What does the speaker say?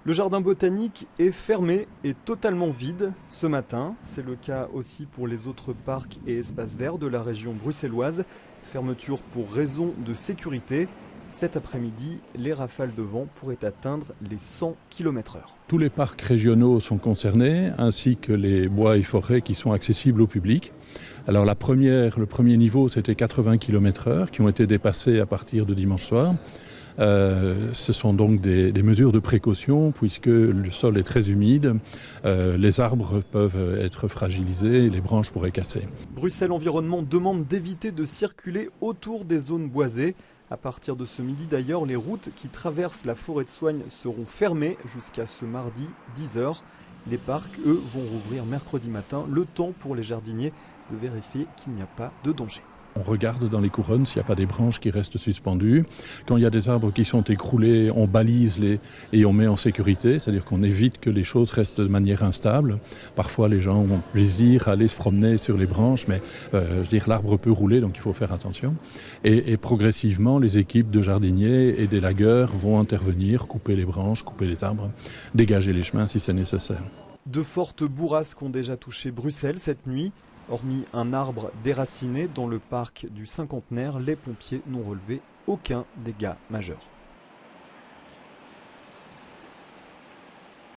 Le jardin botanique est fermé et totalement vide ce matin. C'est le cas aussi pour les autres parcs et espaces verts de la région bruxelloise. Fermeture pour raison de sécurité. Cet après-midi, les rafales de vent pourraient atteindre les 100 km/h. Tous les parcs régionaux sont concernés, ainsi que les bois et forêts qui sont accessibles au public. Alors le premier niveau, c'était 80 km/h qui ont été dépassés à partir de dimanche soir. Ce sont donc des mesures de précaution puisque le sol est très humide, les arbres peuvent être fragilisés et les branches pourraient casser. Bruxelles Environnement demande d'éviter de circuler autour des zones boisées. À partir de ce midi d'ailleurs, les routes qui traversent la forêt de Soignes seront fermées jusqu'à ce mardi 10h. Les parcs, eux, vont rouvrir mercredi matin, le temps pour les jardiniers de vérifier qu'il n'y a pas de danger. On regarde dans les couronnes s'il n'y a pas des branches qui restent suspendues. Quand il y a des arbres qui sont écroulés, on balise et on met en sécurité, c'est-à-dire qu'on évite que les choses restent de manière instable. Parfois, les gens ont plaisir à aller se promener sur les branches, mais l'arbre peut rouler, donc il faut faire attention. Et progressivement, les équipes de jardiniers et d'élagueurs vont intervenir, couper les branches, couper les arbres, dégager les chemins si c'est nécessaire. De fortes bourrasques ont déjà touché Bruxelles cette nuit. Hormis un arbre déraciné dans le parc du Cinquantenaire, les pompiers n'ont relevé aucun dégât majeur.